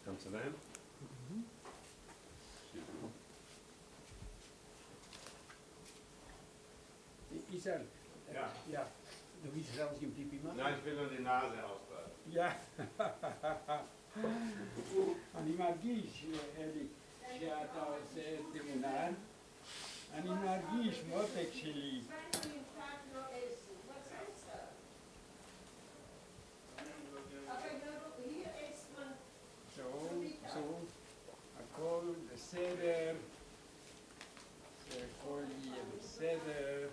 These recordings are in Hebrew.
Kannst du dahin? Isel, Ja. ja, du willst raus im Pipi machen? Nein, ich will nur die Nase ausbreiten. Ja. אני מרגיש, אלי, שאתה עושה תמונה, אני מרגיש מותק שלי. so, הכל בסדר, הכל יהיה בסדר.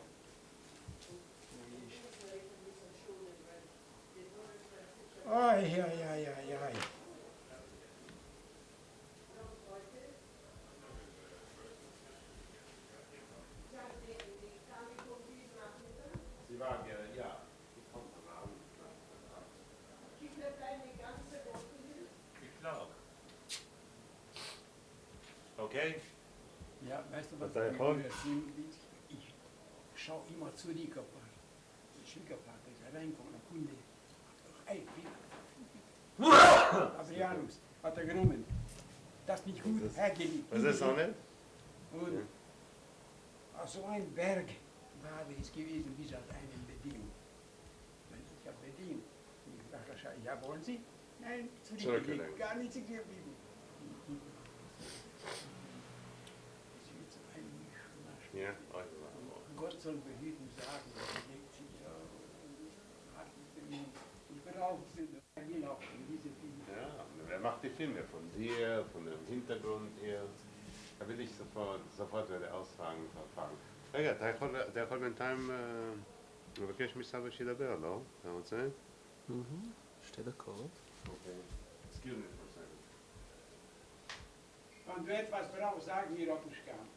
אוי, אוי, אוי, אוי, אוי. Sie war gerne, ja. Die kommt am Abend. Klar. Okay? Ja, weißt du, was Was ich hol? Ich schaue immer zu die Schwiegervater ist reinkommen, der Kunde. Ey, Adrianus hat er genommen. Das nicht gut hergelegt. Was ist das nicht? Und so ein Berg war es gewesen, bis auf einen Bedingung. Ich habe bedient. Ich dachte, ja, wollen Sie? Nein, zurückgelegt. Gar nicht geblieben. Ja, Gott soll behüten sagen, er legt sich überhaupt er will auch in diese Filme. Ja, wer macht die Filme? Von dir, von dem Hintergrund her? Da will ich sofort werde ausfragen, verfahren. רגע, אתה יכול בינתיים לבקש מסבא שידבר, לא? אתה רוצה? 2 דקות. אוקיי. Excuse me for a second. Wenn du etwas brauchst, sag mir, ob ich kann.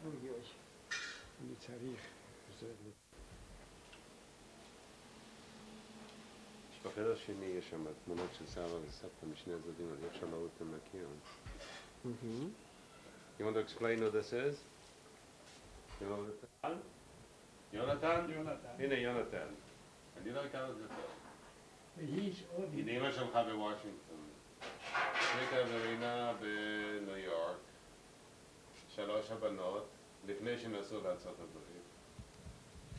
אוי אוי, אני צריך, בחדר שני יש שם תמונות של סבא וסבתא משני הצדדים, אז אי אפשר להראות אותם מהקיר. You want to explain what this is? יונתן? יונתן? הנה יונתן. אני לא אכר את זה טוב. היא אמא שלך בוושינגטון. שריקה ורינה בניו יורק. 3 הבנות, לפני שנסעו לארצות הברית.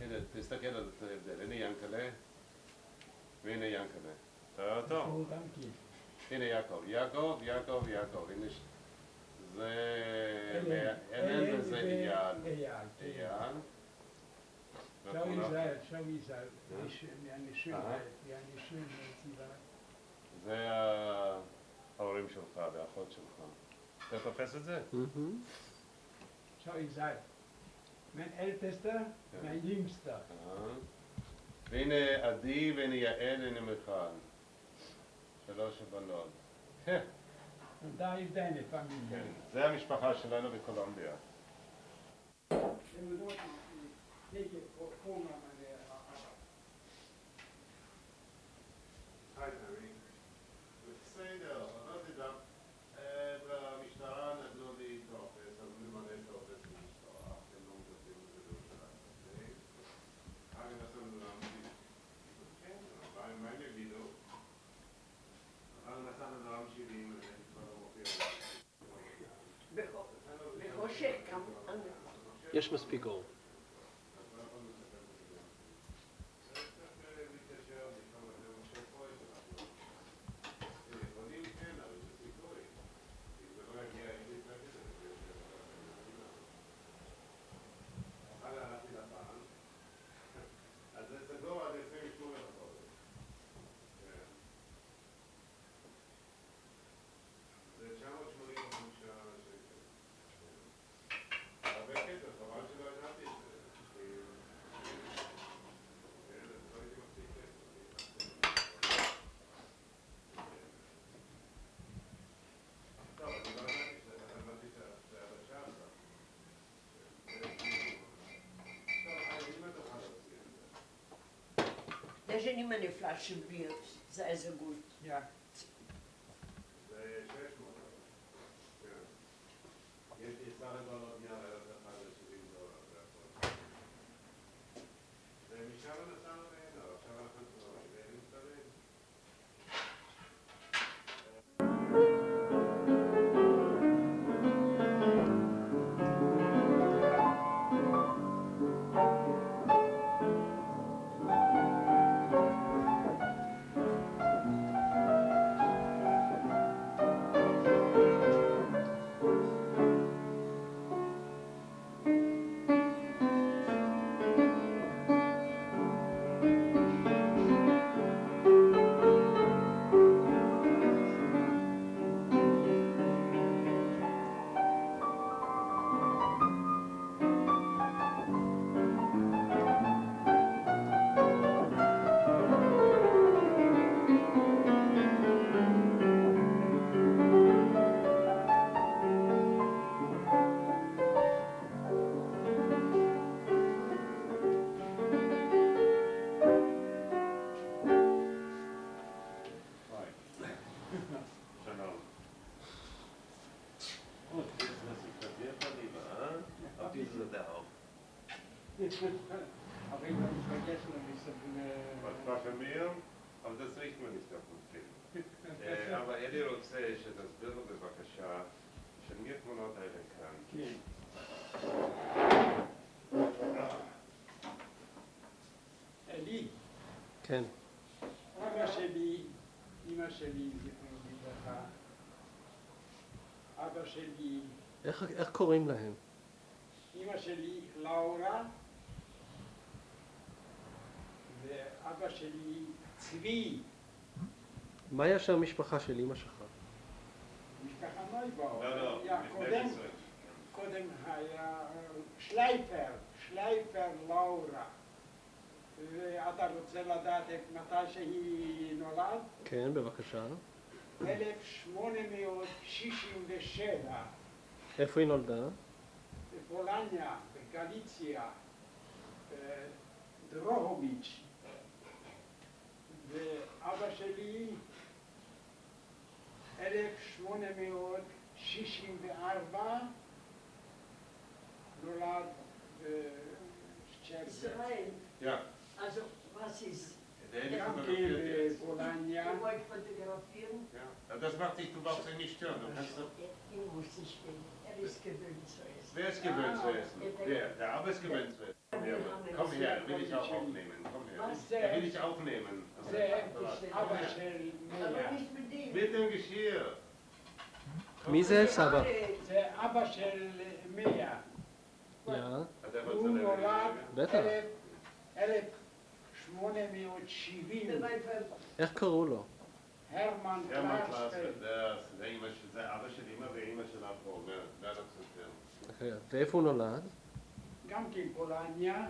הנה, תסתכל על ההבדל. הנה ינקלה. והנה ינקלה. תראה אותו? הנה יעקב. יעקב. הנה זה אלן וזה אייל. אייל. שואו ישראל, מהנשום מהציבה. זה ההורים שלך והאחות שלך. אתה תופס את זה? Schau, ich sage, mein Ältester, mein Jüngster. והנה עדי והנה יעל הנה מיכל. 3 הבנות. Und da ist deine Familie. זה המשפחה שלנו בקולומביה. בסדר, עברתי גם במשטרה נתנו לי טופס, אז ממלא טופס במשטרה, הם לא מטפלים בזה בירושלים. אני נסענו להמציא. כן, מה הם יגידו? אבל נסענו להמציא לי אם אני כבר לא מופיע. בחושך גם. יש מספיק אור. הרבה כסף, חבל שלא ידעתי את זה. Da ist immer eine Flasche Bier, sei so gut. Ja. זה 600. כן. יש סך הכל עוד נייר ערך אחד $70. זה הכל. ומשם נסענו לעינו, עכשיו אנחנו נהנים קטנים. שלום. Auf diese Seite auch. Aber ich habe vergessen, ein bisschen. Was war für mir? Aber das riecht man nicht auf dem Film. אבל אלי רוצה שתסביר לו בבקשה של מי התמונות האלה כאן. כן. אלי, כן. אבא שלי, אמא שלי, זיכרונו לברכה, אבא שלי, איך קוראים להם? אמא שלי לאורה, ואבא שלי צבי, מה היה שם המשפחה של אמא שלך? משפחה נויבאו. לא, לא, היה לפני קודם- ישראל. קודם היה שלייפר לאורה. ואתה רוצה לדעת מתי שהיא נולד? כן, בבקשה. 1867, איפה היא נולדה? בפולניה, בגליציה, דרוהוביץ'. ואבא שלי, 1864, נולד בצ'רצ'ל. Israel, Ja, also was ist? der Elie גם כן fotografiert jetzt. בפולניה. Ihr wollt fotografieren? Ja, aber das macht dich, du brauchst ihn nicht stören. Du kannst doch, Ihn muss ich gehen. Ist gewöhnt zu essen. wer ist gewöhnt zu essen? Der Arbe ist gewöhnt zu essen. Komm her, will ich auch aufnehmen. Komm her. Will ich aufnehmen. זה אבא של Aber מיה. nicht mit dem. Mit dem Geschirr. מי זה סבא? זה אבא של מיה. יא, אתה הוא רוצה נולד בטח. 1870. איך קראו לו? הרמן הרמן קלאספלד. קלאספלד, זה אבא של אמא ואמא של אבא אומר, זה לא סותר. ואיפה הוא נולד? גם כן פולניה.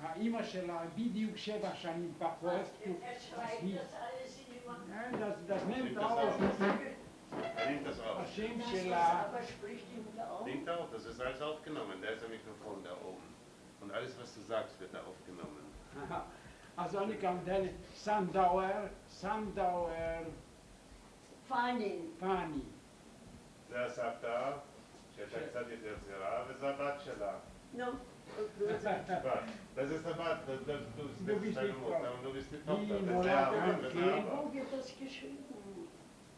האימא שלה בדיוק 7 שנים פחות. Er schreibt das alles in die Macht. Das nimmt Nimmt das auch. auf. Er nimmt das auf. השם Das שלה, aber spricht ihm da auch. Nimmt auf, das ist alles aufgenommen. Da ist ein Mikrofon da oben. Und alles, was du sagst, wird da aufgenommen. אז אני גם דן סנדאואר Fanin. פאני. זה הסבתא, שהייתה קצת יותר צעירה, וזה הבת שלה. No. בת. Das ist der Bad, du bist deine Mutter und du bist die Tochter. Die Das ist der Mutter, Arme, das ist der okay. Arme. Wo wird das geschrieben?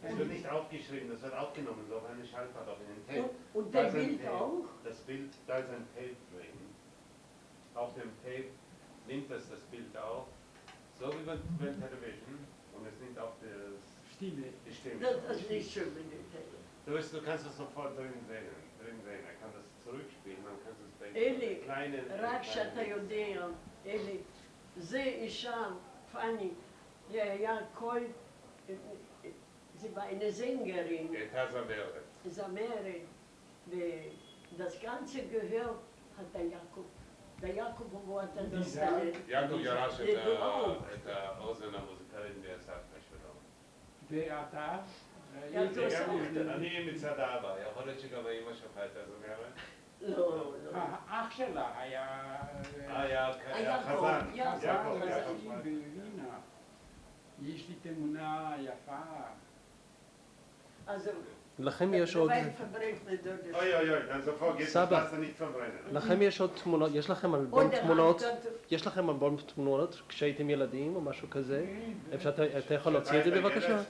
Es wird nicht aufgeschrieben, das wird aufgenommen durch eine Schallplatte auf den Tape. Und Da der ist ein Bild Tape. auch? Das Bild, da ist ein Tape drin. Auf dem Tape nimmt es das Bild auf, so wie bei Television, und es nimmt auch Stimme. die Stimme. Das ist nicht schön, wenn ich Du kannst es sofort drin sehen. Er kann das zurückspielen, dann kannst du es bei אלי, kleinen... רק שאתה יודע, אלי, זה אישה, פאני, זה היה קול, זה war eine Sängerin, Tasavere. זמרת, das ganze Gehör hat der Jakob הוא את הדסטלת. יעקב ירש ידועו. את האוזן המוזיקלית והסבתא שלו. ואתה? אני מצד האבא, יכול להיות שגם האמא שלך הייתה זמרת? לא, לא. האח שלה היה... היה יעקב, חזן. יעקב, יעקב, חזן. יעקב. והיא יש לי תמונה יפה. Also, לכם יש עוד... dabei verbrennt man dort das. Oi, oi, oi, also vergiss, das Saba. lass dir nicht verbrennen. לכם יש עוד תמונות, יש לכם אלבום Oder תמונות, halt dort- יש לכם אלבום תמונות כשהייתם ילדים או משהו כזה? כן, אפשר, אתה יכול להוציא את זה בבקשה?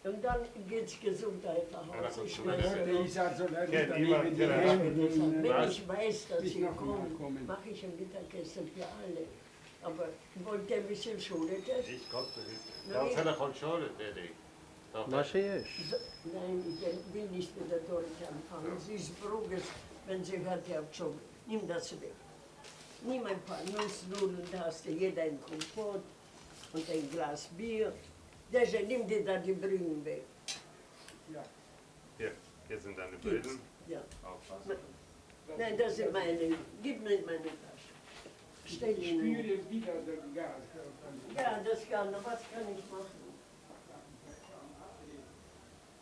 Und dann geht's Gesundheit nach Hause. Ich Ja, weiß, Der Isaac soll er כן, daneben אמא, die כן, Hände wenn Was? ich weiß, dass Bis Sie noch mal kommen, kommen. mache ich ein Mittagessen für alle. Aber wollt ihr wissen, Schule das? Ich Gott behüte. Da hat er von Schule, Daddy. מה שיש. Nein, ich will nicht mit der Dort anfangen. Sie ist Bruges, wenn sie hört, ihr habt schon. Nimm das weg. Nimm ein paar Nussnudeln, da hast du jeder ein Kompott und ein Glas Bier. Desha, nimm dir da die Brühen weg. Ja. Hier, hier sind deine Gib's. Böden. Ja. Aufpassen. Nein, das sind meine. Gib mir meine Tasche. Stell Ich ihn. spüre wieder das Gas. Ja, das kann, was kann ich machen?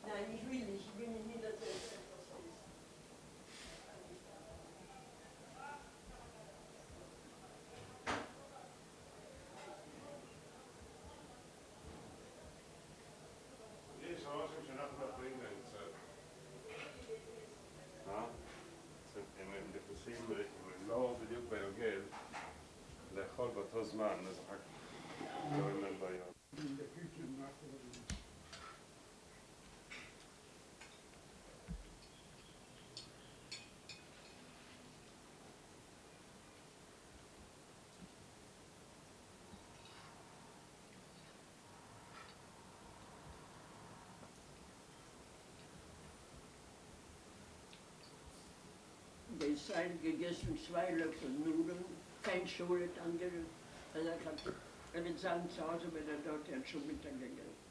Nein, ich will nicht. Ich will nicht, dass es etwas ist. יש רושם שאנחנו מפריעים להם קצת. הם נכנסים, הם לא בדיוק בהרגל לאכול באותו זמן, אז אחר כך קוראים להם בעיות. In der Küche Israel gegessen, 2 Löffel Nudeln, kein Schule angerührt. Also er wird sagen, zu Hause, wenn er dort hat schon Mittag gegessen.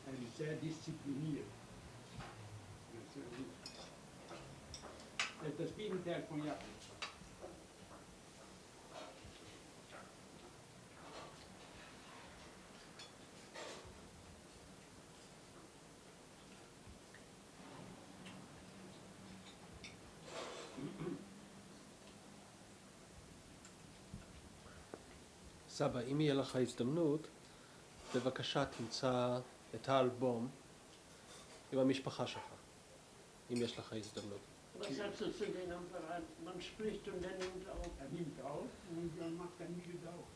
Er ist sehr diszipliniert. Er ist das Gegenteil von Jakob. סבא, אם יהיה לך הזדמנות, בבקשה תמצא את האלבום עם המשפחה שלך, אם יש לך הזדמנות. Was sagst du zu den Apparat? Man spricht und er nimmt auf. Er nimmt auf und dann macht er nie wieder auf.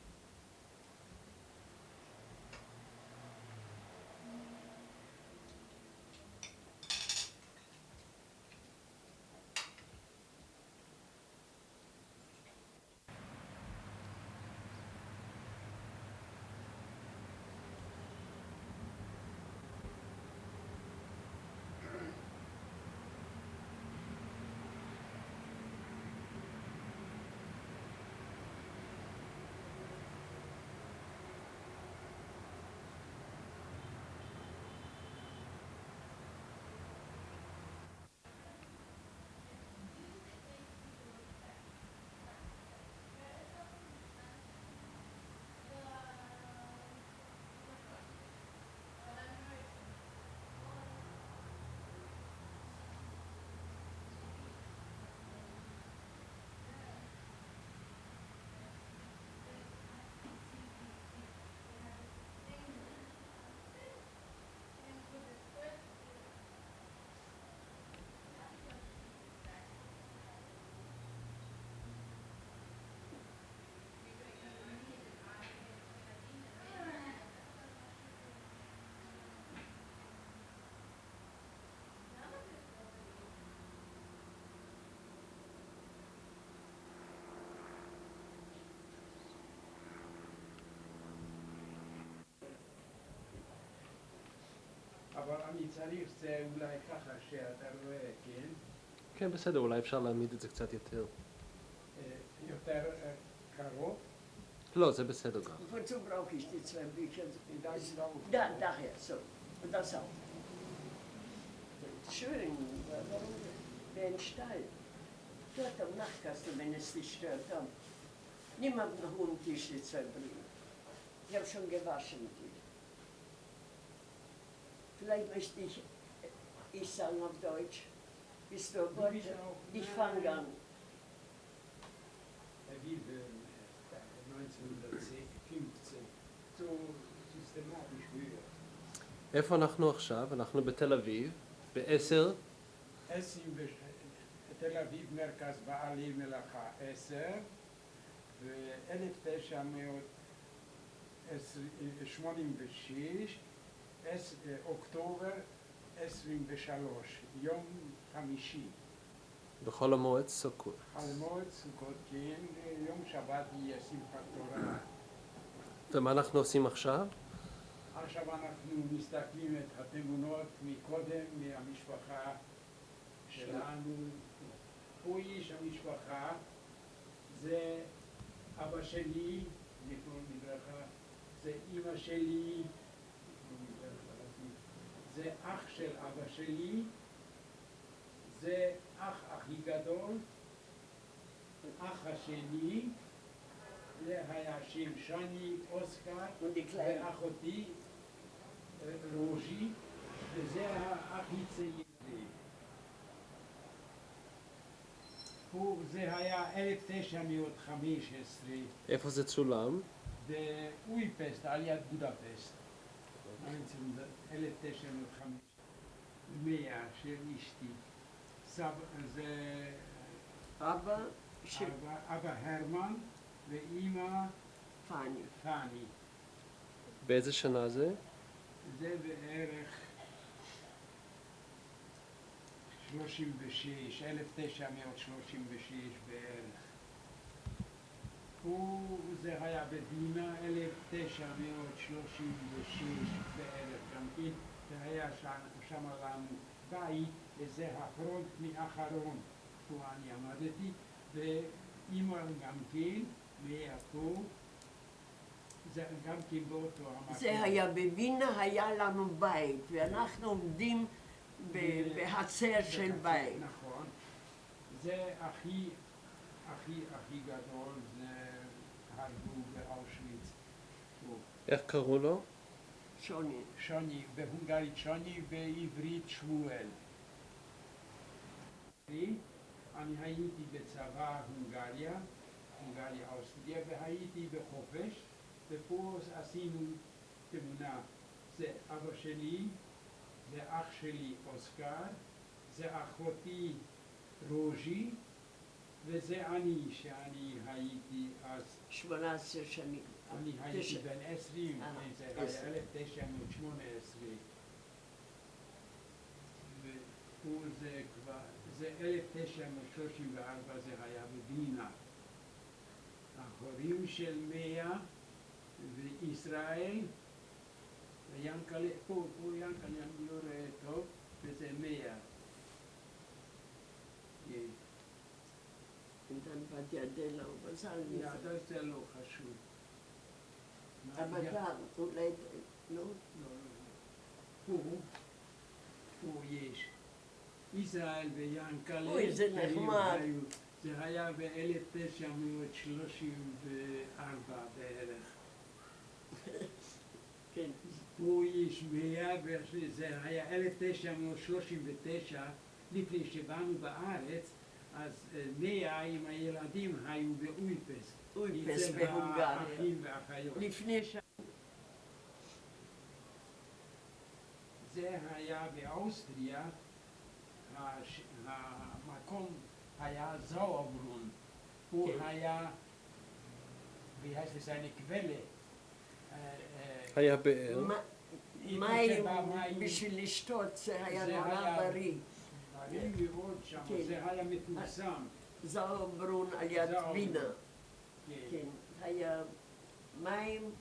אבל אני צריך זה אולי ככה שאתה רואה, כן? כן, בסדר, אולי אפשר להעמיד את זה קצת יותר. יותר קרוב. לא, זה בסדר גם. Wozu brauche ich die 2 Bücher? Da ist drauf. Daher, so. Und das auch. Schön, warum? Wie ein Stall. Dort am Nachtkasten, wenn es dich stört. Dann. Niemand nach unten Tisch die 2 Brüder. Ich habe schon gewaschen die. Vielleicht möchte ich sagen auf Deutsch. Bist du gut? Ich fange an. Er will 1915 so systematisch höher. איפה אנחנו עכשיו? אנחנו בתל אביב, ב-10. בתל אביב, מרכז בעלי מלאכה 10, ב-1986, אוקטובר 23, יום חמישי. בחול המועד סוכות. חול המועד סוכות, כן, יום שבת יהיה שמחת תורה. ומה אנחנו עושים עכשיו? עכשיו אנחנו מסתכלים את התמונות מקודם, מהמשפחה שלנו. הוא איש המשפחה, זה אבא שלי, זכרו לברכה, זה אמא שלי, זה אח של אבא שלי, זה אח הכי גדול, אח השני, זה היה שם שני, אוסקר, ואחותי רוז'י, וזה האח הצעיר. זה היה 1915. איפה זה צולם? באויפסט, על יד בודפסט. 1915. 100 של אשתי. זה אבא אבא הרמן ואימא פאני. באיזה שנה זה? זה בערך 36, 1936 בערך. זה היה בדינה 1936 בערך גם כן, והיה שם לנו בית, וזה הפרונט מאחרון, פה אני עמדתי, ואימא גם כן, מהפה, זה גם כן באותו המקום. זה היה בווינה, היה לנו בית, ואנחנו עומדים בחצר של בית. נכון. זה הכי גדול, זה הרגו באושוויץ. איך קראו לו? שוני. שוני, בהונגרית שוני, בעברית שמואל. אני הייתי בצבא הונגריה, אוסטריה, והייתי בחופש, ופה עשינו תמונה. זה אבא שלי, זה אח שלי אוסקר, זה אחותי רוז'י, וזה אני, שאני הייתי אז, 18 שנים. אני הייתי בן 20, זה היה 1918. ופה זה כבר, זה 1934, זה היה בווינה. ההורים של מאה וישראל, ויאנקלה, פה יאנקלה, אני לא רואה טוב, וזה מאה. Dan wat jij deed, was al niet. Ja, dat is wel חשוב. Maar dan, hoe leed het? פה יש ישראל ויאנקלה, אוי, זה נחמד. זה היה ב-1934 בערך. כן. פה יש 100, זה היה 1939, לפני שבאנו בארץ, אז 100 עם הילדים היו באויפס. אויפס בהונגריה. האחים והאחיות. לפני ש... זה היה באוסטריה, המקום היה זאוברון, הוא היה, wie heißt es, eine Quelle. היה באר. מים בשביל לשתות, זה היה נורא בריא. בריא מאוד שם, זה היה מפורסם. זאוברון על יד וינה. כן, היה מים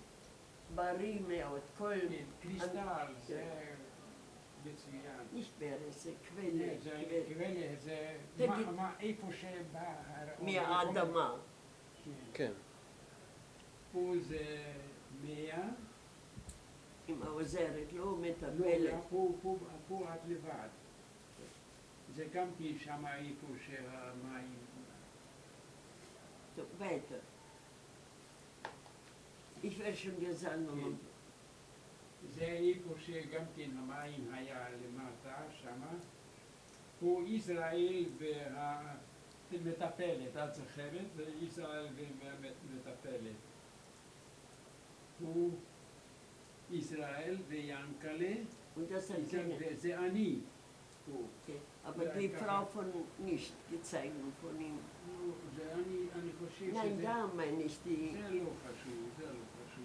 בריא מאוד, כל... קריסטל, זה מצוין. nicht Bären, זה קוולה. זה קוולה, זה איפה שבא... מהאדמה. כן. פה זה 100. עם העוזרת, לא לא, מטפלת. פה את לבד. זה גם כי שם איפה שהמים... טוב, weiter. Ich werde schon gesagt, Mama. זה איפה שגם כן המים היה למטה, שמה. פה ישראל והמטפלת, את זוכרת? זה ישראל והמטפלת. פה ישראל ויאנקלה, Und das hat keine... זה אני. פה. Okay. Aber die Frau von nicht gezeigt von ihm. זה אני חושב Nein, שזה... da meine ich die... זה לא חשוב, זה לא חשוב.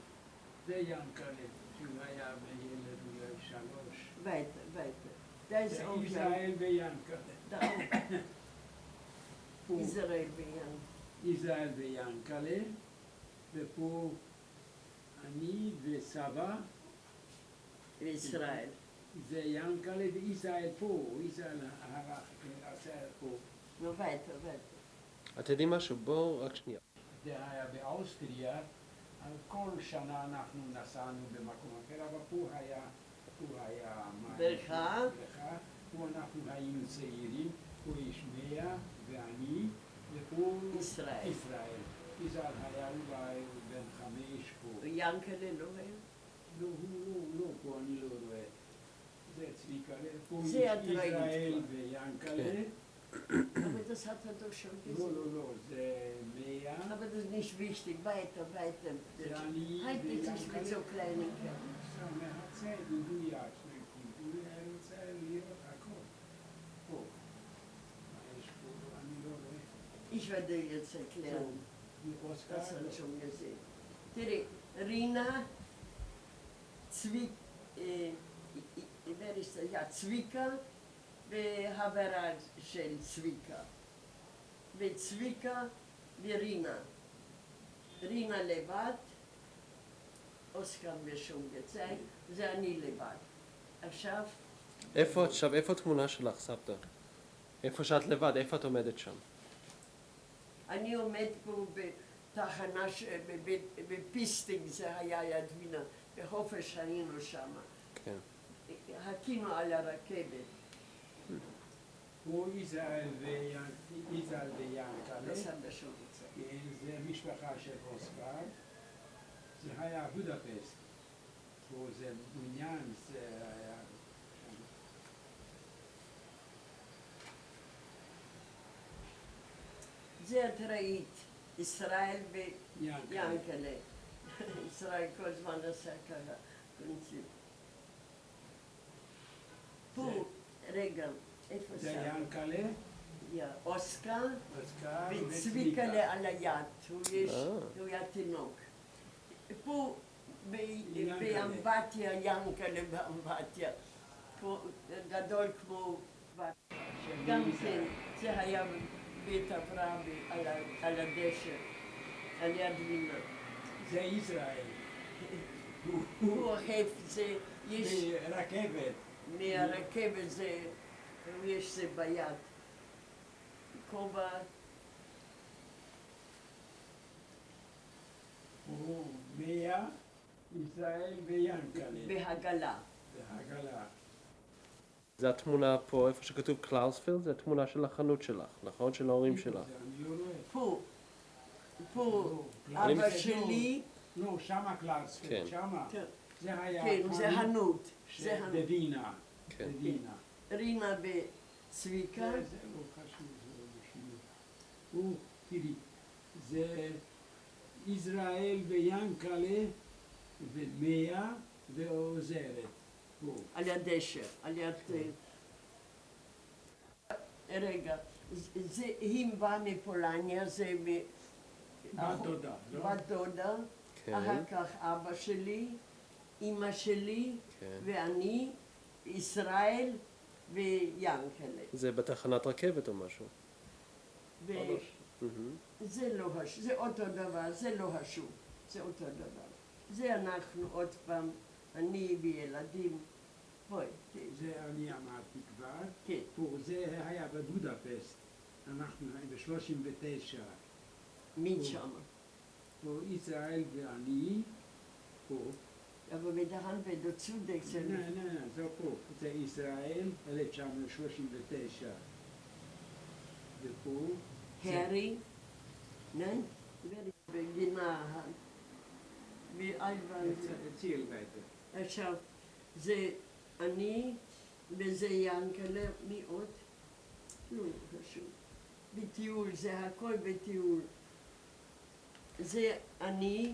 זה יאנקלה, שהוא היה בילד אולי 3. Weiter. Da ist זה auch... ישראל ויאנקלה. Da auch. פה Israel ביאן. ישראל ויאנקלה, ופה אני וסבא. וישראל. זה יאנקלה וישראל פה, ישראל הסרט פה. נו, weiter. אתם יודעים משהו? בואו, רק שנייה. זה היה באוסטריה, על כל שנה אנחנו נסענו במקום אחר, אבל פה היה בריכה. פה אנחנו היינו צעירים, פה יש 100 ואני, ופה ישראל. ישראל היה אולי בן 5 פה. ויאנקלה לא היה? לא, הוא לא, פה אני לא רואה. זה צביקה, פה יש זה את ראית ישראל כבר. ויאנקלה. Aber das hat er doch schon gesehen. לא, זה 100. Aber das ist nicht wichtig. Weiter. זה אני Halt dich nicht mit so kleinen Kerlen. מהצד, מדויק, הוא רוצה לראות הכל. פה. מה יש פה? אני לא רואה. Ich werde dir jetzt erklären. מאוסקר? Das hat er schon gesehen. תראי, רינה, wer ist das? Ja, צביקה והברה של צביקה. וצביקה ורינה. רינה לבד, אוסקר ושונגט, זה אני לבד. עכשיו, איפה התמונה שלך, סבתא? איפה שאת לבד, איפה את עומדת שם? אני עומד פה בתחנה, בפיסטינג, זה היה יד וינה, בחופש היינו שם. כן. הקינו על הרכבת. הוא יזהר ויענקל'ה, בסבא שונגט. כן, זה משפחה של אוסקר, זה היה בודפסט, פה זה בניין, זה היה שם. זה את ראית, ישראל ויענקל'ה. ישראל כל הזמן עשה ככה, פרינציפ. פה, רגע, איפה זה סבא? יענקל'ה, אוסקר אוסקר וצביקה על היד, הוא היה תינוק. פה באמבטיה, ינקל'ה באמבטיה, גדול כמו בת. גם כן, זה היה בית אברהם על הדשא, על יד וינה. זה ישראל. הוא אוהב, זה, יש רכבת. מהרכבת זה, יש זה ביד. כובע, הוא מאה, ישראל ויענקל'ה. בהגלה. בהגלה. זה התמונה פה, איפה שכתוב קלאוספילד, זה התמונה של החנות שלך, נכון? של ההורים שלך. אני לא רואה. פה, אני אבא שלי, לא, שמה קלאספילד, כן. שמה. כן. זה היה כן, זה הנות, זה הנות. בווינה. כן. בווינה. רינה וצביקה, זה לא חשוב, זה לא משנה. הוא, תראי, זה ישראל ויענקל'ה ומאה ועוזרת. פה. על יד דשא, על יד... רגע, היא באה מפולניה, זה בת דודה, לא? בת דודה, כן. אחר כך אבא שלי, אמא שלי כן. ואני, ישראל ויענקל'ה. זה בתחנת רכבת או משהו. וזה לא חשוב, זה אותו דבר, זה לא חשוב, זה אותו דבר. זה אנחנו עוד פעם, אני וילדים, בואי, זה אני אמרתי כבר. כן. פה, זה היה בבודפסט. אנחנו ב-39. מי שם? פה ישראל ואני, פה. אבל בדהן ודוצודק זה... זה פה. זה ישראל, 1939. ופה... הרי, נן? בגינה, באלבן. ציל ביתה. עכשיו, זה אני וזה ינקל'ה, מי עוד? לא חשוב. בטיול, זה הכל בטיול. זה אני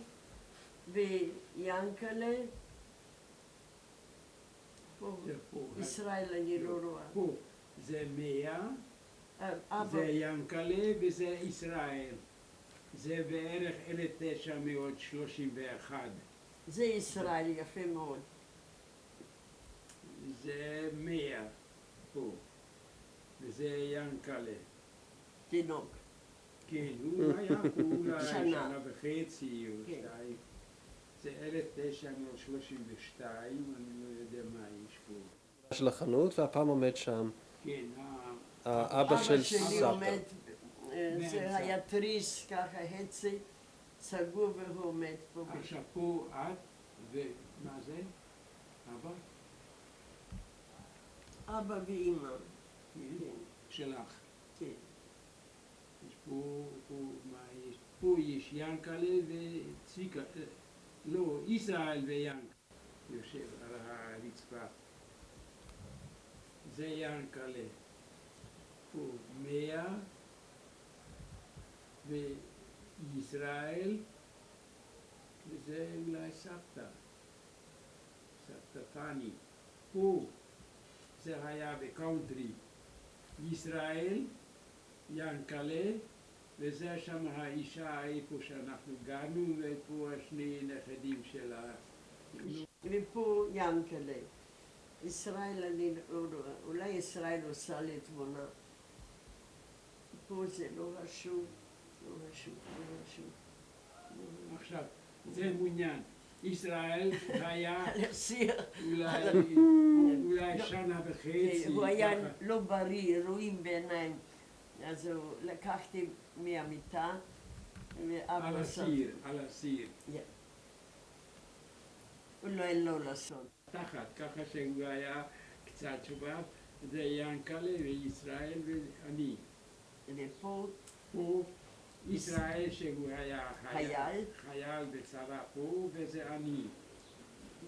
ויענקל'ה, פה, זה פה. ישראל אני לא רואה. פה זה מאה, אבא, זה יענקל'ה וזה ישראל. זה בערך 1931. זה ישראל, יפה מאוד. זה מאה פה. וזה יענקל'ה. תינוק. כן, הוא היה פה אולי שנה. שנה וחצי או כן. שתיים. זה 1932, אני לא יודע מה יש פה. של החנות, והפעם עומד שם כן, האבא של שלי סבתא. עומד, באמצע. זה היה תריס, ככה חצי, סגור והוא עומד פה. עכשיו פה את, ומה זה? אבא? אבא ואימא. כן. שלך. כן. יש פה, מה יש? פה יש יענקל'ה וצביקה, לא, ישראל ויענקל'ה יושב על הרצפה. זה יענקל'ה. פה מאה וישראל, וזה אולי סבתא, סבתא פני. פה זה היה בקאונטרי. ישראל, יענקל'ה, וזה שם האישה איפה שאנחנו גרנו, ופה השני נכדים שלה. ופה יענקל'ה. ישראל אני לא רואה, אולי ישראל עושה לי תמונה. פה זה לא חשוב, לא חשוב, לא חשוב. עכשיו, זה מעוניין. ישראל היה לסיר. אולי שנה וחצי. הוא היה ככה. לא בריא, רואים בעיניים. אז לקחתי מהמיטה, ואבא על הסיר, על הסיר. הוא לא אין לו לעשות. תחת, ככה שהוא היה קצת שובב, זה ינקלה וישראל ואני. ופה פה ישראל שהוא היה חייל. חייל בצבא פה, וזה אני.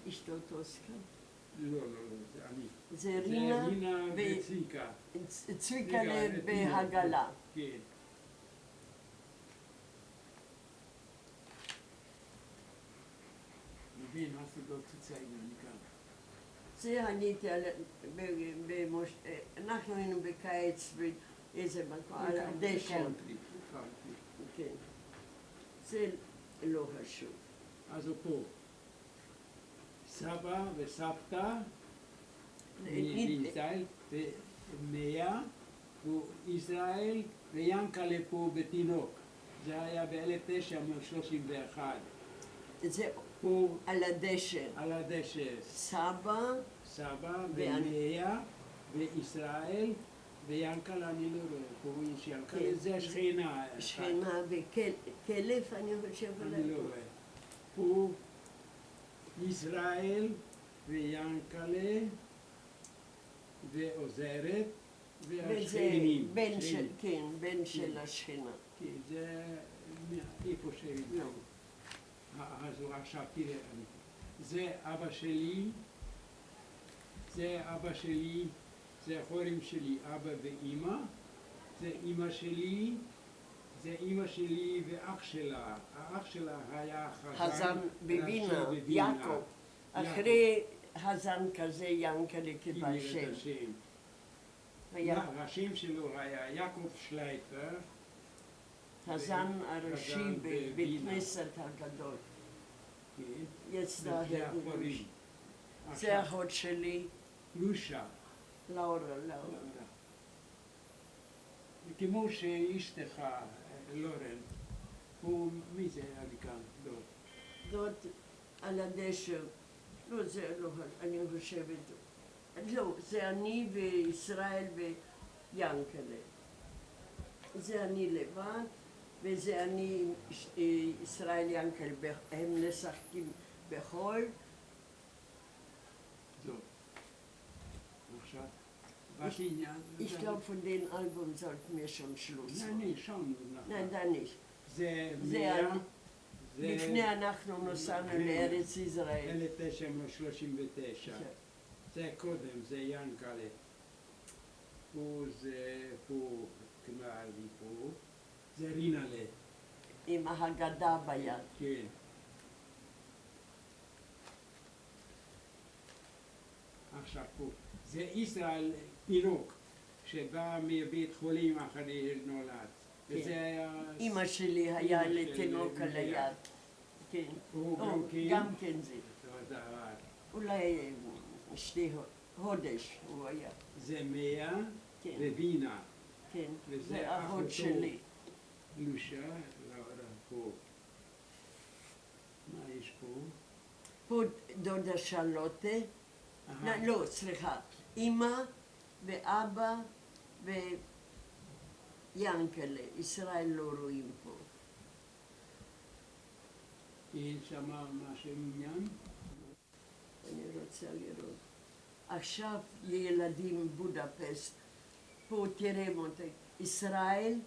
אשתו טוסקה. לא, זה אני. זה זה רינה רינה וציקה. וצביקה רגע, בהגלה. כן. מבין, hast du dort zu zeigen, מכאן. זה עניתי על... אנחנו היינו בקיץ באיזה מקום, על הדשא. כן. זה לא חשוב. אז הוא פה. סבא וסבתא מישראל ומאה וישראל ויענקלה פה בתינוק. זה היה ב-1931. זה פה על הדשא. על הדשא. סבא, סבא ומאה וישראל ויענקלה אני לא רואה. פה יש יענקלה, זה שכנה. שכנה וכלב, אני חושב אני עליו. לא רואה. פה ישראל ויענקלה ועוזרת והשכנים. בן של, כן, בן של השכנה. כן, זה איפה שהם. לא. אז עכשיו תראה, זה אבא שלי, זה אבא שלי, זה החורים שלי, אבא ואימא, זה אימא שלי, זה אימא שלי ואח שלה. האח שלה היה חזן בווינה, יעקב. אחרי חזן כזה ינקלה קיבל שם. השם שלו היה יעקב שלייפר. חזן הראשי בבית כנסת הגדול. יצא החורים. זה אחות שלי, לושה. לאורה. כמו שאשתך, לורן, הוא, מי זה היה לי כאן? זאת על הדשא. לא, זה לא, אני חושבת. לא, זה אני וישראל ויענקלה. זה אני לבד, וזה אני, ישראל יענקלה, הם משחקים בחול. So. Was Ich glaube, von den Alben sollten wir schon Schluss machen. Nein, schon. Nein, da nicht. זה זה מאה, לפני אנחנו נסענו לארץ ישראל. 1939. זה קודם, זה ינקלה. פה זה, פה, כמו ערבי פה, זה רינלה. עם ההגדה ביד. כן. עכשיו פה. זה ישראל תינוק, שבא מבית חולים אחרי נולד. וזה היה... אמא שלי היה לתינוק על היד. כן. גם כן זה. אולי שתי חודש הוא היה. זה מאה ווינה. כן, זה אחות שלי. לושה, פה. מה יש פה? פה דודה שלוטה. לא, סליחה. אמא ואבא ויענקלה. ישראל לא רואים פה. היא שמעה משהו עניין? אני רוצה לראות. עכשיו ילדים בודפסט. פה תראה מותי. ישראל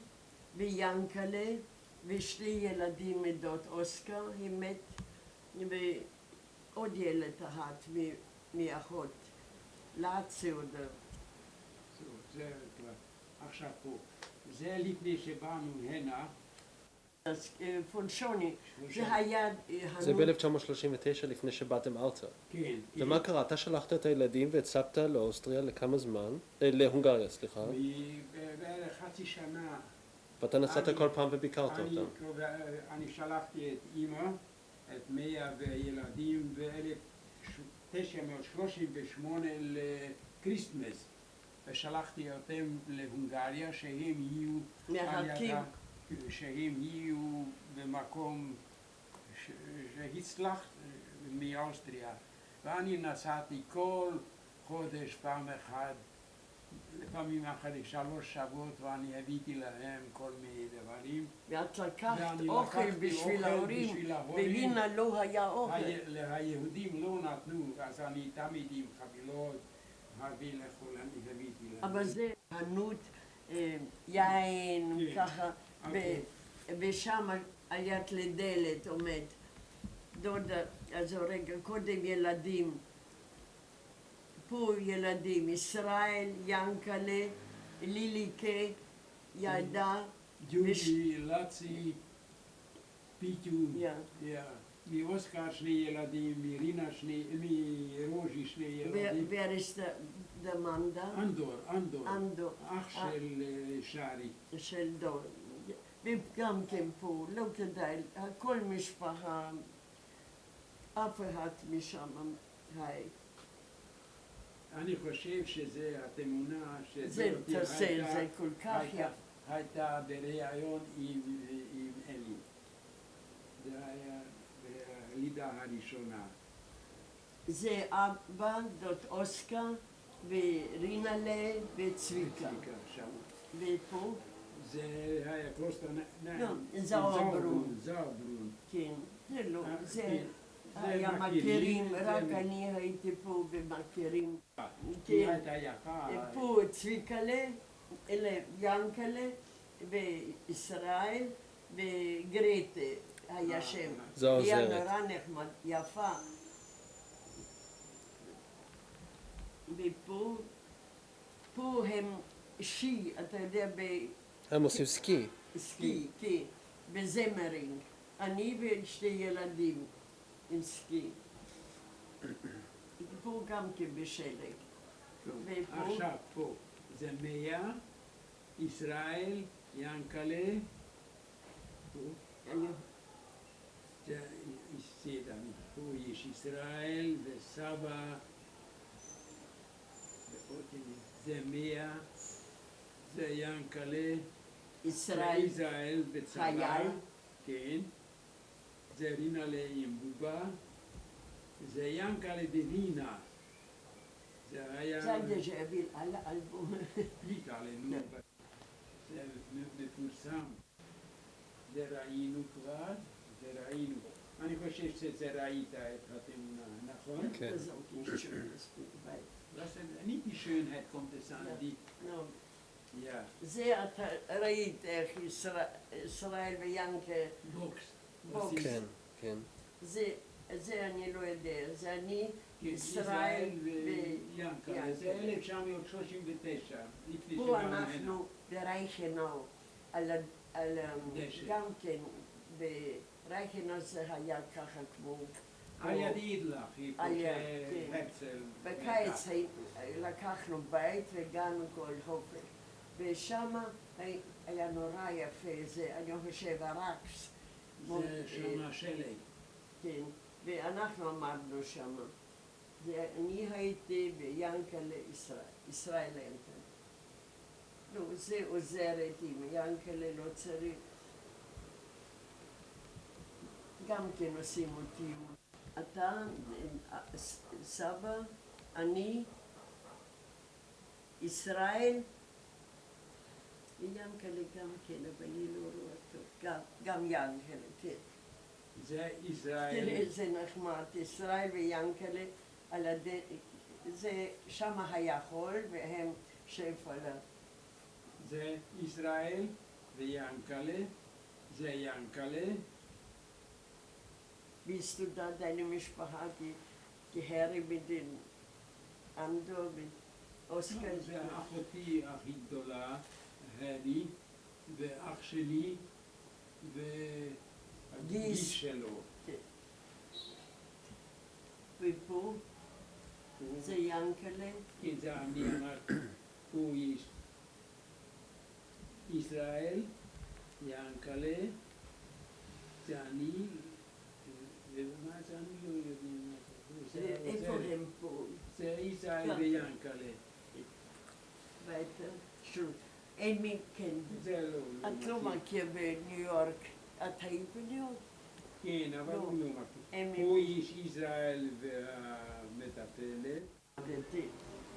ויענקלה ושני ילדים מדות אוסקר. היא מת ועוד ילד אחת מאחות. לאציודה. זה כבר עכשיו פה. זה לפני שבאנו הנה. אז פונשוני, זה היה... זה ב-1939 לפני שבאתם ארצה. כן. ומה קרה? אתה שלחת את הילדים ואת סבתא לאוסטריה לכמה זמן? להונגריה, סליחה. בערך חצי שנה. ואתה נסעת כל פעם וביקרת אותם. אני שלחתי את אימא, את מאה וילדים, ב-1938 לקריסטמס. ושלחתי אותם להונגריה, שהם יהיו במקום שהצלחת מאוסטריה, ואני נסעתי כל חודש פעם אחת, לפעמים אחרי 3 שבועות, ואני הבאתי להם כל מיני דברים. ואת לקחת ואני אוכל לקחתי בשביל אוכל ההורים, בשביל ההורים. ולינה לא היה אוכל. ליהודים לא נתנו, אז אני תמיד עם חבילות, הביא לכל, אני הבאתי להם. אבל זה חנות יין, כן. ככה, אוקיי. ושם על יד לדלת עומד דודה, אז רגע, קודם ילדים, פה ילדים, ישראל, ינקלה, ליליקה, ילדה, ג'ודי, לצי, פיטו, יא. מאוסקר 2 ילדים, מרינה מרוז'י 2 ילדים. wer ist der Mann da? אנדור, אנדור. אח של שרי. של דור. וגם כן פה, לא כדאי, הכל משפחה, אף אחד משם, היי. אני חושב שזה התמונה זה תעשה, זה כל כך יפה. הייתה בריאיון עם אלי. זה היה הלידה הראשונה. זה אבא, דוד אוסקר, ורינלה וצביקה. שם. ופה, זה היה קוסטה... לא, זאוברון. זאוברון. כן, זה לא, זה כן. היה מכירים, רק אני הייתי פה במכירים. היא הייתה יפה. פה צביקלה, אלה ינקלה, וישראל, וגרטה היה שם. זו היא העוזרת. היה נורא נחמד, יפה. ופה, פה הם שי, אתה יודע, הם עושים סקי. בסקי, כן, בזמרינג. אני ושתי ילדים עם סקי. פה גם כן בשלג. ופה, עכשיו פה זה מאה, ישראל, ינקלה, אני- זה פה יש ישראל וסבא, זה מאה, זה ינקלה, זה ישראל, ישראל וצבא, חייל. כן, זה רינלה עם בובה, זה ינקלה בווינה, זה היה... zeigde je, er will alle Albume. nicht alle, nur זה מפורסם. זה ראינו כבר, זה ראינו. אני חושב שזה ראית את התמונה, נכון? כן. Das ist auch nicht schön, das weil, Was denn, nicht die Schönheit kommt es an, die, no, ja, זה אתה ראית איך ישראל ויאנקה, Box. בוקס. כן, כן. זה אני לא יודע, זה אני, ישראל ישראל ויאנקה, זה 1939, לפני פה שבאנו הנה. אנחנו ברייכנאו, דשא. גם כן, ברייכנאו זה היה ככה כמו, הידיד לך, היא פה היה, כן. שהרצל. בקיץ לקחנו בית והגענו כל חופש, ושם היה נורא יפה, זה אני חושב הרקס. זה שמה שלג. כן, ואנחנו עמדנו שם. אני הייתי ביאנקלה ישראל ינקלה. לא, זה עוזרת עם יאנקלה, לא צריך. גם כן עושים אותי. אתה, סבא, אני, ישראל, ויאנקלה גם כן, אבל אני לא רואה טוב. גם יאנקלה, כן. זה תראה ישראל, איזה נחמד, ישראל ויאנקלה, זה שם היה חול והם שפלה. זה ישראל ויאנקלה, זה ינקלה, Willst du da deine Mispacha, die Herre mit den Ando, mit Oskar? זה אחותי הכי גדולה, הרי, ואח שלי, והגיס גיס. שלו. ופה זה ינקלה, כן, זה אני אמרתי, הוא יש ישראל, ינקלה, זה אני, ומה זה אני לא יודעים מה זה. איפה הם פה? זה ישראל כן. ויאנקלה. weiter, schon. Amy kennt. זה לא. את לא מכיר בניו יורק. את היית בניו יורק? כן, אבל לא. הוא לא מכיר. הם הוא איש ישראל והמטפלת.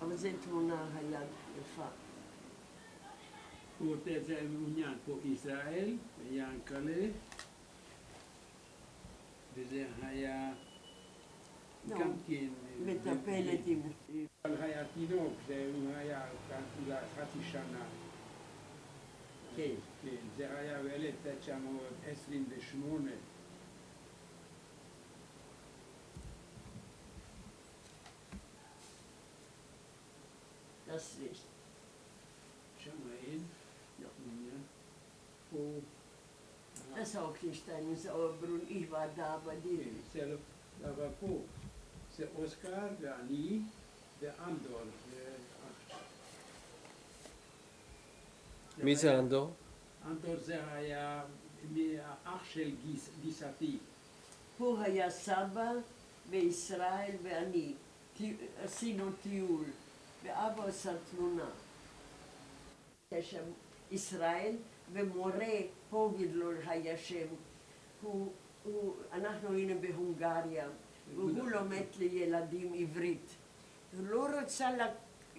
אבל זו תמונה היה יפה. הוא רוצה זה מעוניין פה ישראל ויענקלה, וזה היה לא, גם כן... מטפלת עם... אבל היה תינוק, הוא היה אולי חצי שנה. כן. כן, זה היה ב-1928. Das nicht. שם אין, לא. עניין. פה... Das auch nicht ein Sauerbrunn, ich war da bei dir. כן, בסדר. אבל פה זה אוסקר ואני ואנדור. מי זה אנדור? אנדור זה היה אח של גיסתי. פה היה סבא וישראל ואני. עשינו טיול, ואבא עשה תמונה. יש שם ישראל ומורה פוגדלור היה שם. אנחנו היינו בהונגריה, והוא לומד לילדים עברית. הוא לא רצה,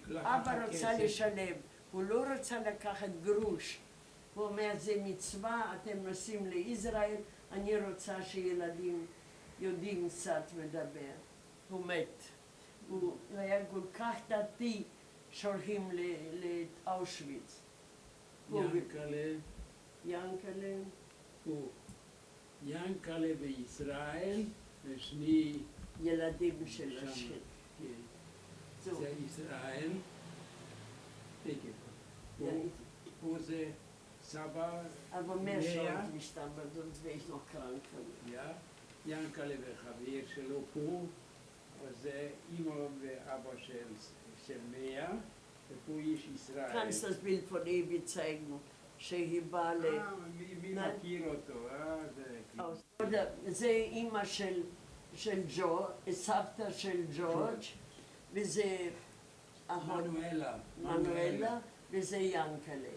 אבא רצה לשלם, הוא לא רצה לקחת גרוש. הוא אומר, זה מצווה, אתם נוסעים לישראל, אני רוצה שילדים יודעים קצת מדבר. הוא מת. הוא היה כל כך דתי, שולחים לאושוויץ. ינקלה. ינקלה. הוא ינקלה וישראל, ושני... ילדים של שם. השם. כן. זהו. זה ישראל. תקף. Ja, פה זה סבא, aber mehr Ja. schaut nicht an, weil sonst wäre ich noch krank. ja, ינקלה וחבר שלו פה, אז זה אימא ואבא של מאה, ופה יש ישראל. Kannst das Bild von Ebi zeigen? שהיבא מי מכיר אותו? זה אימא של ג'ורג', סבתא של ג'ורג', וזה מנואלה, וזה ינקלה.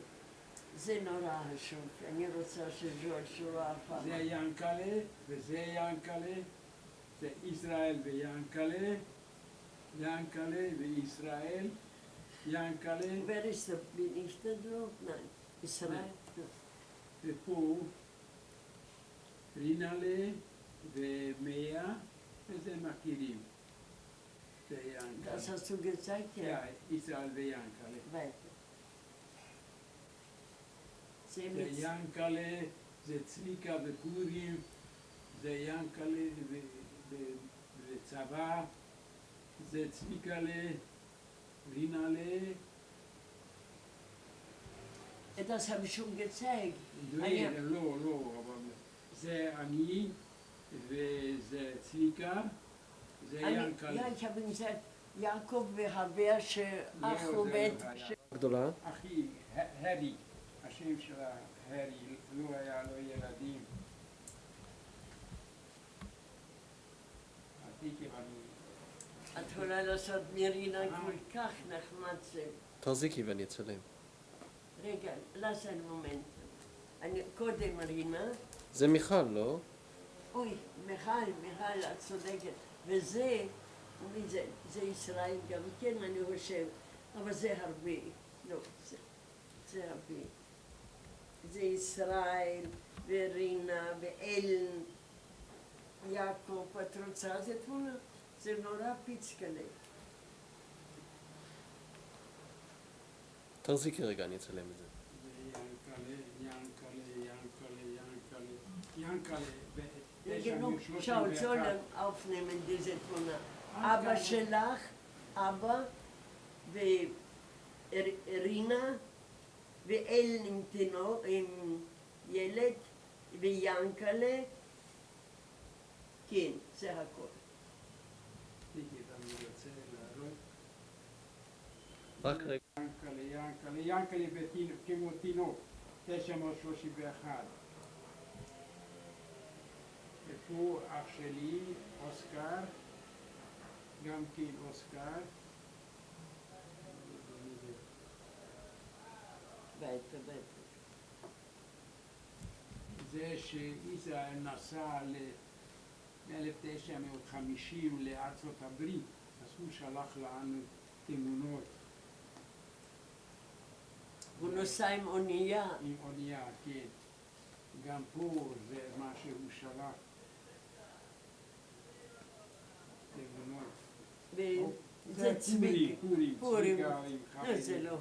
זה נורא חשוב, אני רוצה שג'ורג' שואה פעם. זה ינקלה וזה ינקלה, זה ישראל ויינקלה, ינקלה וישראל, ינקלה, Wer ist der? Bin ich da drauf? Nein. ישראל? ופה רינלה ומאה, וזה מכירים. זה ינקלה. Das hast du gezeigt, ja? Ja, ישראל ויינקלה. Weiter. זה זה mit ינקלה, זה צביקה ופורים, זה ינקלה וצבא, זה צביקלה, רינלה, Das habe ich schon gezeigt. לא, אבל זה אני וזה צביקה, זה ינקלה. Ja, ich habe ihm gesagt, יעקב והבר שאח עובד. גדולה? אחי, הרי, השם שלה הרי, לא היה לו ילדים. התקף אני... את יכולה לעשות מרינה כל כך נחמד זה. תחזיקי ואני אצלם. רגע, lass einen Moment. קודם רינה. זה מיכל, לא? אוי, מיכל, את צודקת. וזה, מי זה? זה ישראל גם כן, אני חושב. אבל זה הרבה. לא, זה הרבה. זה ישראל, ורינה, ואלן, יעקב, את רוצה? זה תמונה. זה נורא פיצקלה. תחזיקי רגע, אני אצלם את זה. Schau, sollen aufnehmen diese Tona. אבא שלך, אבא ורינה ואל עם תינוק, עם ילד ויאנקלה, כן, זה הכל. רק רגע. ינקלה כמו תינוק, 931. ופה אח שלי, אוסקר, גם כן אוסקר. Weiter. זה שישראל נסע ב-1950 לארצות הברית, אז הוא שלח לנו תמונות. הוא נוסע עם אונייה. עם אונייה, כן. גם פה זה מה שהוא שלח. תמונות. זה צביקי. פורים. זה לא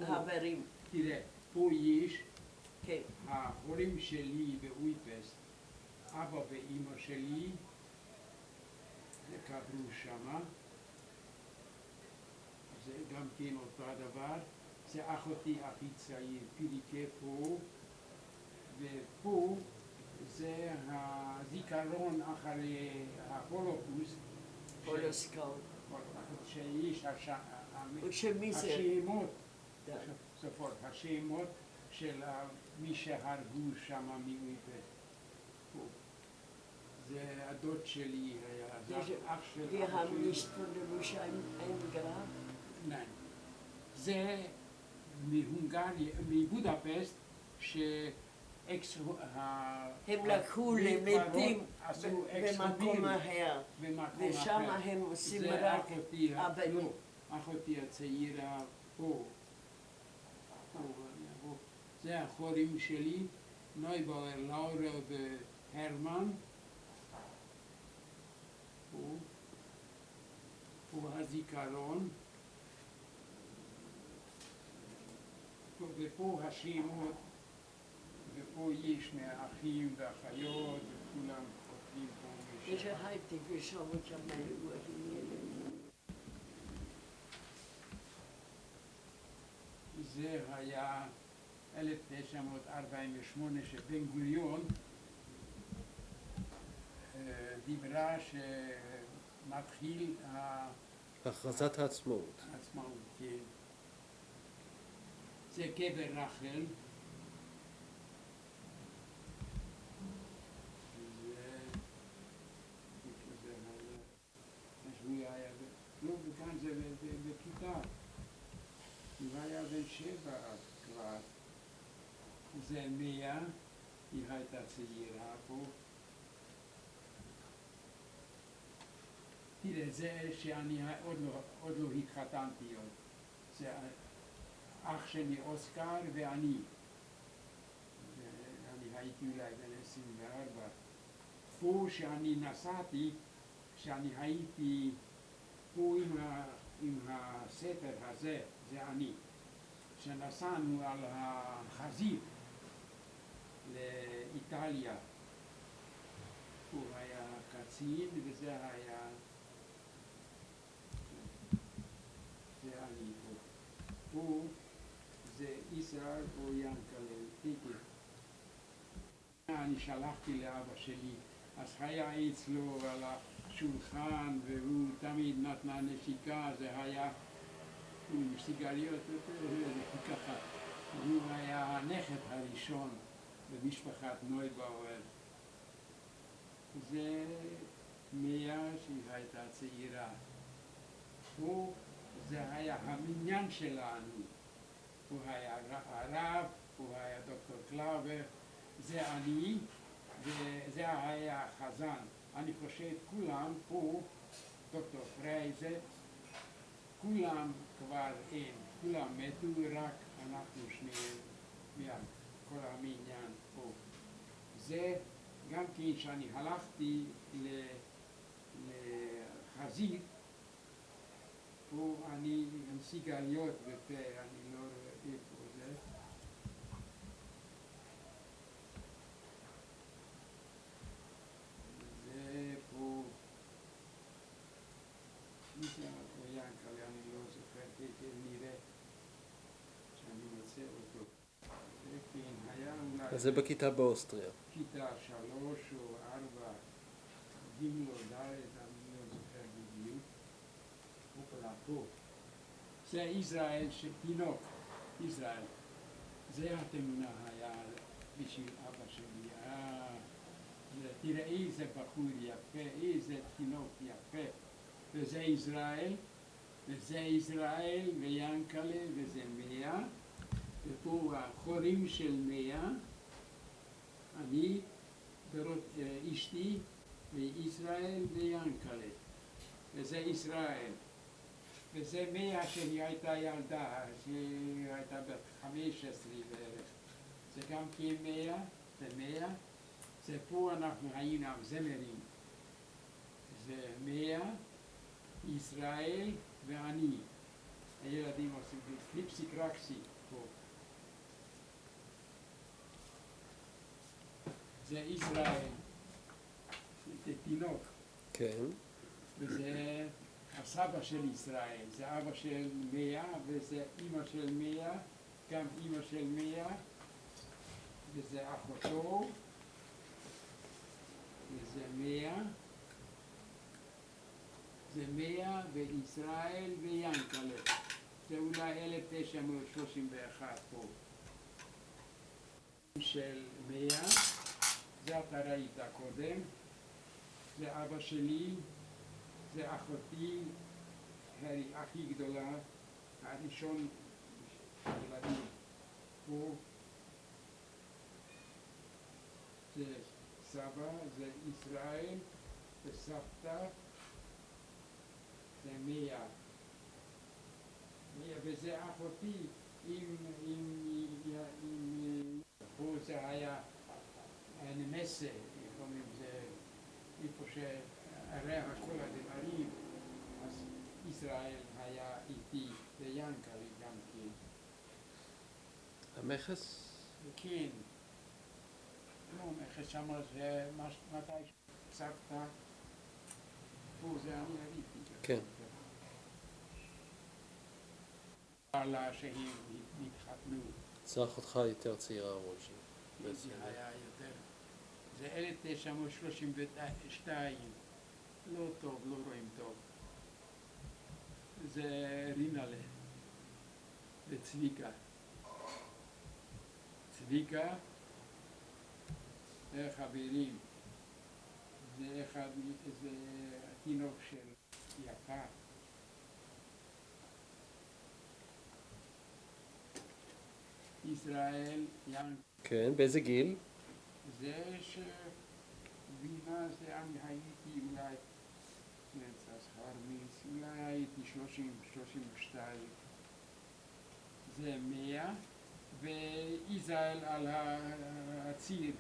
חברים. תראה, פה יש כן. ההורים שלי באויפסט, אבא ואימא שלי, זה קברו שמה. זה גם כן אותו הדבר. זה אחותי הכי צעיר, פיליקה פה, ופה זה הזיכרון אחרי ההולוקוסט. הולוסקאוט. שיש ושמי זה? השמות, סופות, השמות של מי שהרגו שם מאויפסט. זה הדוד שלי היה, זה אח של Wir haben nicht von der Lusche ein Grab? Nein. זה מהונגריה, מבודפסט, הם לקחו למתים במקום אחר, ושם הם עושים רק אבנים. אחותי הצעירה פה. זה החורים שלי, נויבאואר, לאורה והרמן. פה הזיכרון. ופה השמות, ופה יש מהאחים והאחיות, וכולם כותבים פה ושם. Ich halte geschaut, ich habe meine Uhr hingelegt. זה היה 1948 שבן גוריון דיברה שמתחיל הכרזת העצמאות. העצמאות, כן. זה קבר רחל. לא, וכאן זה בכיתה. הוא היה בן 7 אז כבר. זה 100, היא הייתה צעירה פה. תראה, זה שאני עוד לא התחתנתי עוד. זה אח שלי אוסקר ואני. אני הייתי אולי בן 24. פה שאני נסעתי, שאני הייתי פה עם הספר הזה, זה אני. שנסענו על החזית לאיטליה. הוא היה קצין וזה היה... זה אני פה. פה זה ישראל או ינקלה, תיקי. אני שלחתי לאבא שלי, אז היה אצלו על השולחן והוא תמיד נתנה נשיקה, זה היה עם סיגריות ככה. הוא היה הנכד הראשון במשפחת נויבאואר. זה 100 שהיא הייתה צעירה. הוא, זה היה המניין שלנו. הוא היה הרב, הוא היה דוקטור קלאבר, זה אני, וזה היה החזן. אני חושב כולם פה, דוקטור פרייזה, כולם כבר אין, כולם מתו, רק אנחנו שניהם, כל המניין פה. זה גם כן שאני הלכתי לחזית, פה אני עם סיגריות בפה, אני לא רואה איפה זה. זה פה, מישהו או ינקלה, אני לא זוכר, תכף נראה שאני מוצא אותו. זה כן, היה אולי... אז זה בכיתה באוסטריה. כיתה 3 או 4, ג' או ד', אני לא זוכר בדיוק. פה. זה ישראל של תינוק, ישראל. זה התמונה היה בשביל אבא שלי. תראה איזה בחור יפה, איזה תינוק יפה. וזה ישראל, וזה ישראל וינקלה, וזה 100. ופה החורים של 100. אני, אשתי, וישראל ויענקלה. וזה ישראל. וזה מאה שהיא הייתה ילדה, שהיא הייתה בת 15 בערך. זה גם כן מאה, זה מאה. זה פה אנחנו היינו זמרים. זה מאה, ישראל ואני. הילדים עושים פליפסי קרקסי פה. זה ישראל, זה תינוק. כן. וזה הסבא של ישראל, זה אבא של מאה וזה אימא של מאה, גם אימא של מאה, וזה אחותו, וזה מאה, זה מאה וישראל ויענקלה. זה אולי 1931 פה. של מאה, זה אתה ראית קודם, זה אבא שלי, זה אחותי, הרי הכי גדולה, הראשון ילדים פה, זה סבא, זה ישראל, וסבתא, זה מאה. וזה אחותי, פה זה היה נמסה, לפעמים זה איפה שהרי כל הדברים, אז ישראל היה איתי ויענקלה גם כן. המכס? כן. לא, מכס שמה זה מתי סבתא, פה זה אני הייתי. כן. עלה שהם התחתנו. זה אחותך יותר צעירה רוז'י. זה היה יותר. זה 1932. לא טוב, לא רואים טוב. זה רינלה. וצביקה. צביקה, זה חברים. זה אחד, זה התינוק של יפה. ישראל, יענקלה. כן, באיזה גיל? זה שבינה זה אני הייתי אולי, אולי הייתי 32. זה 100, וישראל על הציר.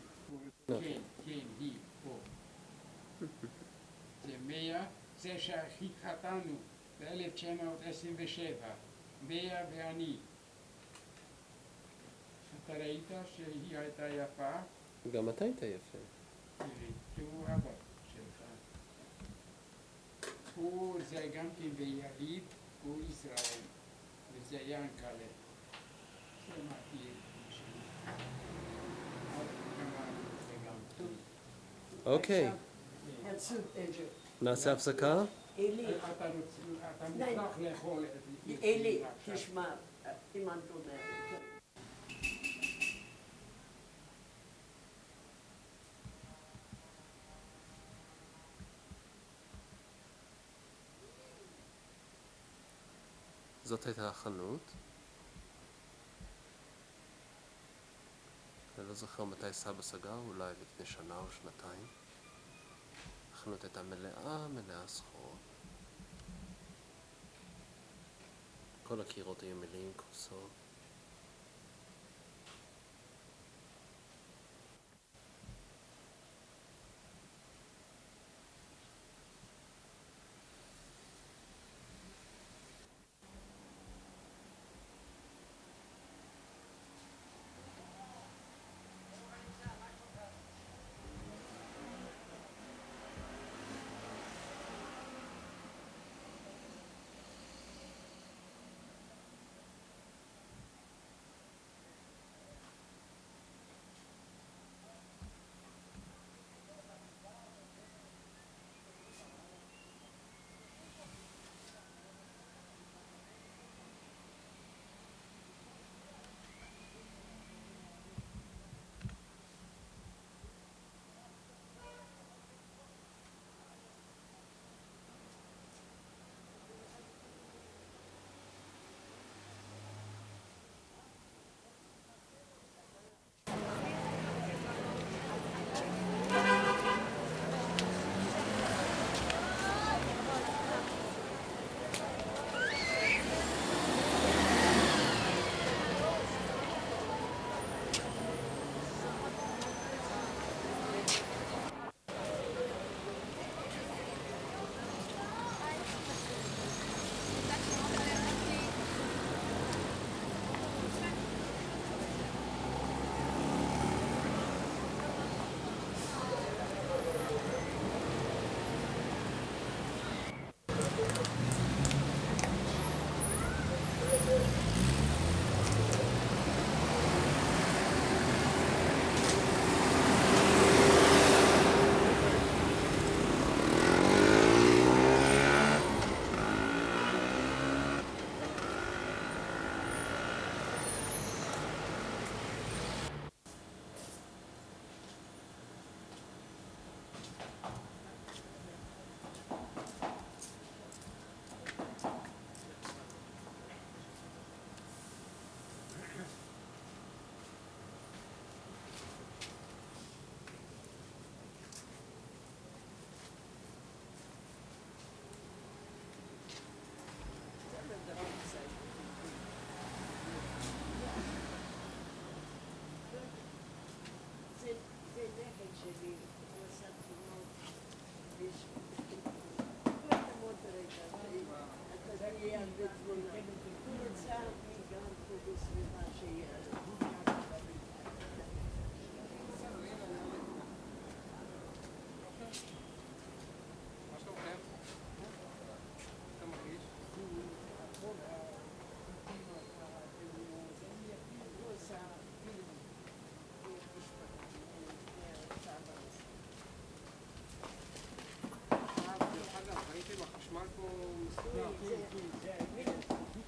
כן, כן, היא פה. זה 100, זה שהתחתנו ב-1927, 100 ואני. אתה ראית שהיא הייתה יפה? גם אתה היית יפה. שהוא אבא שלך. הוא זה גם כן ביליד, הוא ישראל, וזה יענקלה. זה מכיר שלי. אוקיי, נעשה הפסקה? אלי, אתה מוכרח לאכול את זה. אלי, תשמע, אם את אומרת. זאת הייתה החנות. אני לא זוכר מתי סבא סגר, אולי לפני שנה או שנתיים. החנות הייתה מלאה סחורות. כל הקירות היו מלאים כוסות.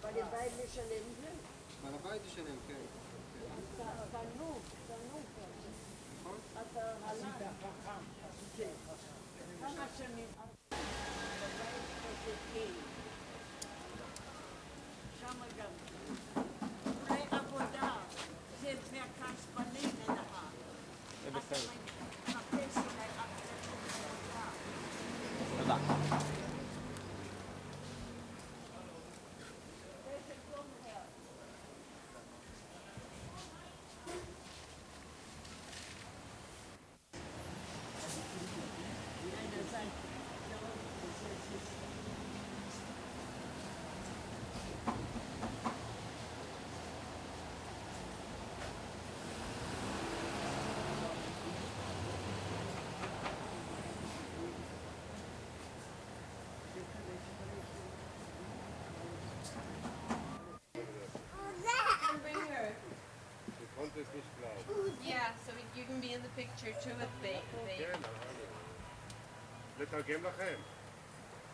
בעל הבית משלם זה? בעל הבית ישלם, כן. תענוג. אתה הלך. כן. כמה שנים? שמה גם. אולי עבודה. זה והכספנים לנהר. זה בסדר. מחפש אולי עבודה. תודה. Yeah, so you can be in the picture too with babe. לתרגם לכם.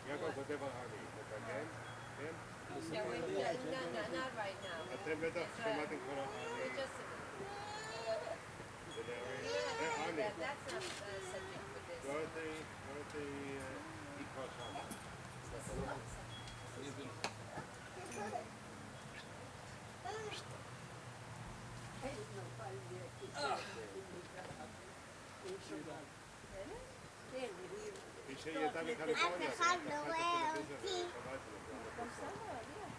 יעקב כותב על אני. לתרגם? כן? No, not right now. אתם בטח שמעתם כבר על אני. That's not a subject for this. דורתי היא כבר שם. מי שהיא הייתה מקליפורניה. אף אחד לא רואה אותי.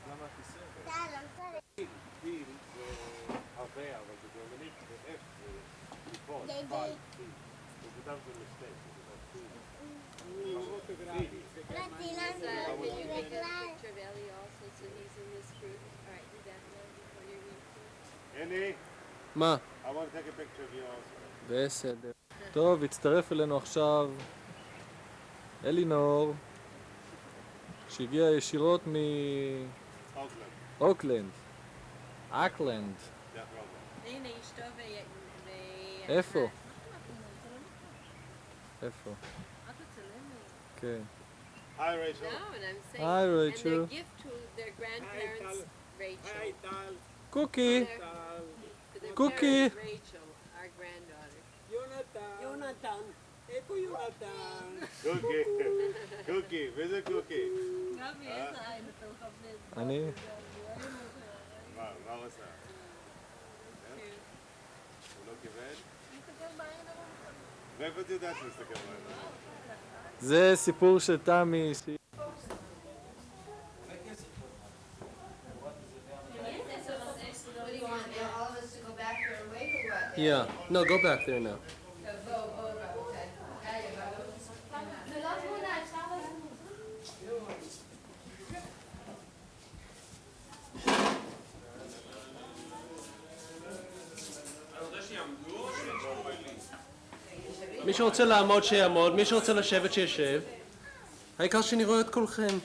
למה הכיסא? פיל זה הרבה, אבל בגרמנית זה F זה ליפול. ובדם זה מסטייק. רציתי So לעשות will you make a בכלל. picture of Ellie also so he's in this group? All right, do that now before you read. Annie, מה? I want to take a picture of you also. בסדר. טוב, הצטרף אלינו עכשיו אלינור, שהגיעה ישירות אוקלנד. מאוקלנד. אקלנד. הנה אשתו איפה? איפה? אל תצלם לי. כן. Hi Rachel. No, and I'm saying, Hi, and Rachel. their gift to their grandparents, Rachel. קוקי. To their Cookie. parents, Rachel, our granddaughter. יונתן. איפה יונתן? קוקי. קוקי. וזה קוקי? אני? מה הוא עושה? הוא לא כיוון? מאיפה את יודעת שהוא מסתכל בעיניים? זה סיפור של תמי. What do you want, all of us to go back there and wait or what? Yeah. No, go back there now. מי שרוצה לעמוד שיעמוד, מי שרוצה לשבת שישב. העיקר שאני רואה את כולכם.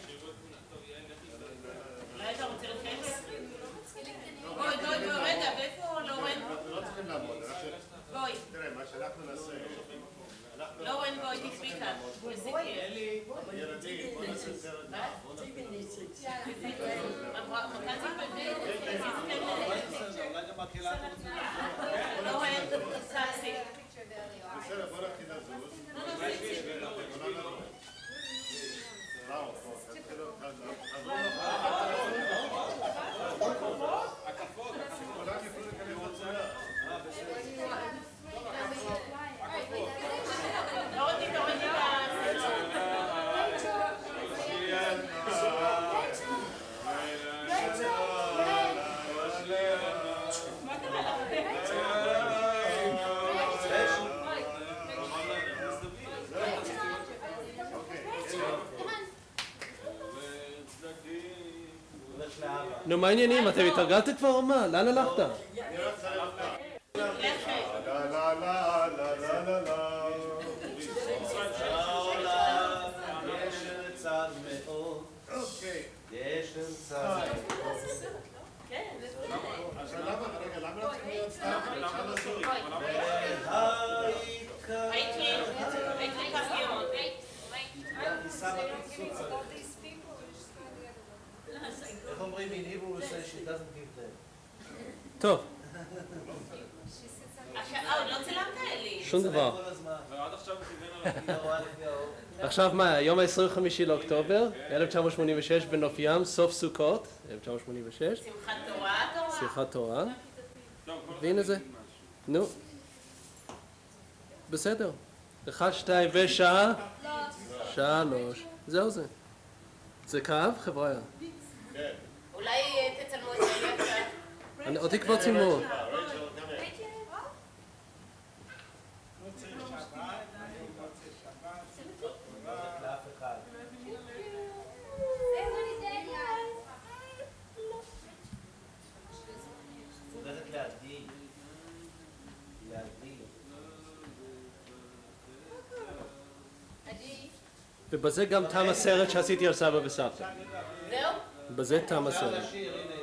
בסדר, בוא נתחיל לזוז. נו, מה העניינים? אתם התרגלתם כבר או מה? לאן הלכת? לה לה לה לה לה לה לה. אז למה לא צריכים להיות סתם? אפשר לעשות. הייתי ככה. maybe in Hebrew we say she doesn't give them. טוב, עוד לא צילמת לי. שום דבר. כל הזמן. עד עכשיו הוא כיוון עליו. היא לא רואה לפי האור. עכשיו מה, יום ה-25 לאוקטובר, 1986 בנוף ים, סוף סוכות, 1986, שמחת תורה. שמחת תורה, והנה זה, נו, בסדר, 1, 2 ושעה, 3, זהו זה. זה כאב, חבריה? אולי תצלמו את זה קצת. אותי כבר צילמו. לאף אחד. הולכת לעדי. לעדי. ובזה גם תם הסרט שעשיתי על סבא וסבתא. זהו? בזה תם אפשר הסרט. לשיר, הנה,